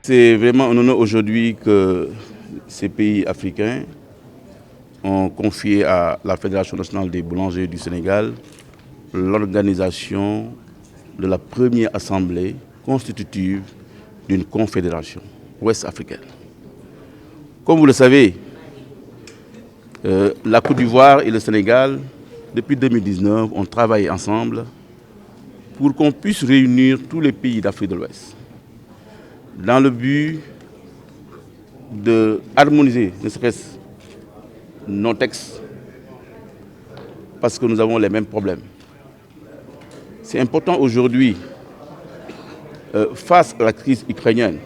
C'est vraiment un honneur aujourd'hui que ces pays africains ont confié à la Fédération nationale des boulangers du Sénégal l'organisation de la première assemblée constitutive d'une confédération ouest-africaine. Comme vous le savez, la Côte d'Ivoire et le Sénégal, depuis 2019, ont travaillé ensemble pour qu'on puisse réunir tous les pays d'Afrique de l'Ouest dans le but d'harmoniser, ne serait-ce nos textes, parce que nous avons les mêmes problèmes. C'est important aujourd'hui, face à la crise ukrainienne,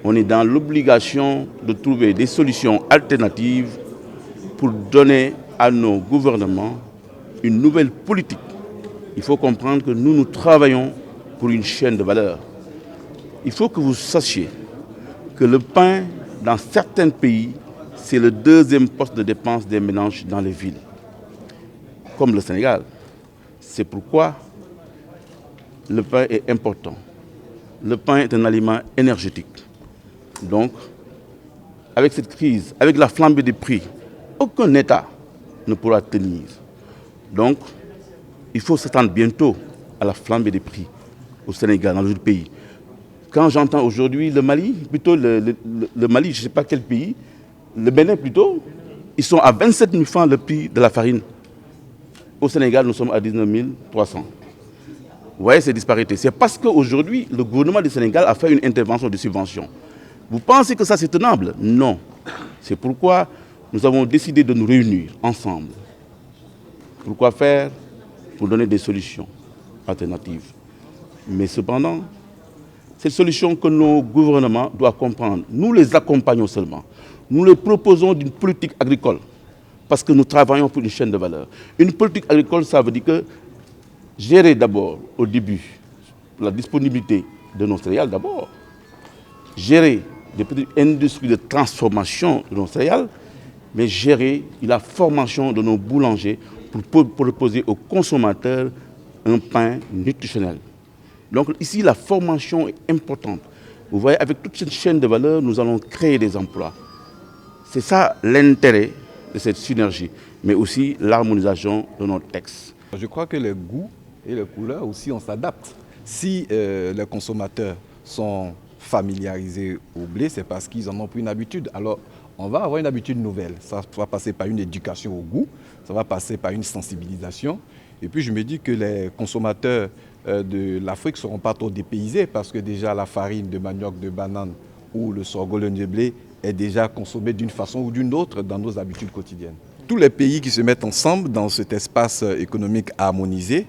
on est dans l'obligation de trouver des solutions alternatives pour donner à nos gouvernements une nouvelle politique. Il faut comprendre que nous travaillons pour une chaîne de valeur. Il faut que vous sachiez que le pain, dans certains pays, c'est le deuxième poste de dépense des ménages dans les villes, comme le Sénégal. C'est pourquoi le pain est important. Le pain est un aliment énergétique. Donc, avec cette crise, avec la flambée des prix, aucun État ne pourra tenir. Donc, il faut s'attendre bientôt à la flambée des prix au Sénégal, dans le pays. Quand j'entends aujourd'hui le Mali, plutôt le Mali, je ne sais pas quel pays, le Bénin plutôt, ils sont à 27 000 francs le prix de la farine. Au Sénégal, nous sommes à 19 300. Vous voyez ces disparités. C'est parce qu'aujourd'hui, le gouvernement du Sénégal a fait une intervention de subvention. Vous pensez que ça c'est tenable? Non. C'est pourquoi nous avons décidé de nous réunir ensemble. Pourquoi faire? Pour donner des solutions alternatives. Mais cependant, ces solutions que nos gouvernements doivent comprendre, nous les accompagnons seulement. Nous les proposons d'une politique agricole, parce que nous travaillons pour une chaîne de valeur. Une politique agricole, ça veut dire que gérer d'abord, au début, la disponibilité de nos céréales d'abord, gérer des petites industries de transformation de nos céréales, mais gérer la formation de nos boulangers pour proposer aux consommateurs un pain nutritionnel. Donc ici, la formation est importante. Vous voyez, avec toute cette chaîne de valeur, nous allons créer des emplois. C'est ça l'intérêt de cette synergie, mais aussi l'harmonisation de nos textes. Je crois que les goûts et les couleurs aussi, on s'adapte. Si les consommateurs sont familiarisés au blé, c'est parce qu'ils en ont pris une habitude. Alors, on va avoir une habitude nouvelle. Ça va passer par une éducation au goût, ça va passer par une sensibilisation. Et puis, je me dis que les consommateurs de l'Afrique ne seront pas trop dépaysés parce que déjà la farine de manioc, de banane ou le sorgho, le blé est déjà consommé d'une façon ou d'une autre dans nos habitudes quotidiennes. Tous les pays qui se mettent ensemble dans cet espace économique harmonisé,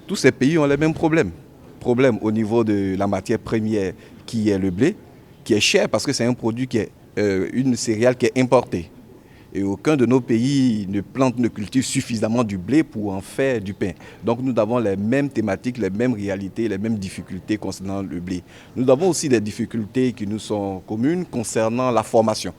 tous ces pays ont les mêmes problèmes. Problème au niveau de la matière première qui est le blé, qui est cher parce que c'est un produit qui est une céréale qui est importée. Et aucun de nos pays ne cultive suffisamment du blé pour en faire du pain. Donc nous avons les mêmes thématiques, les mêmes réalités, les mêmes difficultés concernant le blé. Nous avons aussi des difficultés qui nous sont communes concernant la formation.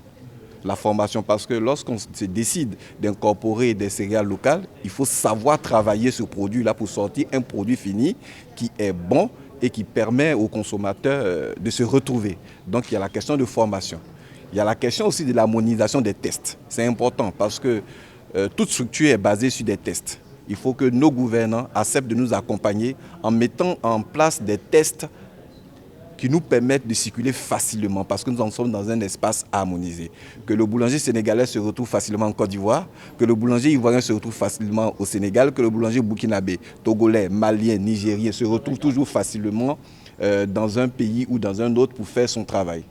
La formation, parce que lorsqu'on se décide d'incorporer des céréales locales, il faut savoir travailler ce produit-là pour sortir un produit fini qui est bon et qui permet aux consommateurs de se retrouver. Donc il y a la question de formation. Il y a la question aussi de l'harmonisation des tests. C'est important parce que toute structure est basée sur des tests. Il faut que nos gouvernants acceptent de nous accompagner en mettant en place des tests qui nous permettent de circuler facilement parce que nous en sommes dans un espace harmonisé. Que le boulanger sénégalais se retrouve facilement en Côte d'Ivoire, que le boulanger ivoirien se retrouve facilement au Sénégal, que le boulanger burkinabé, togolais, malien, nigérien se retrouve toujours facilement dans un pays ou dans un autre pour faire son travail.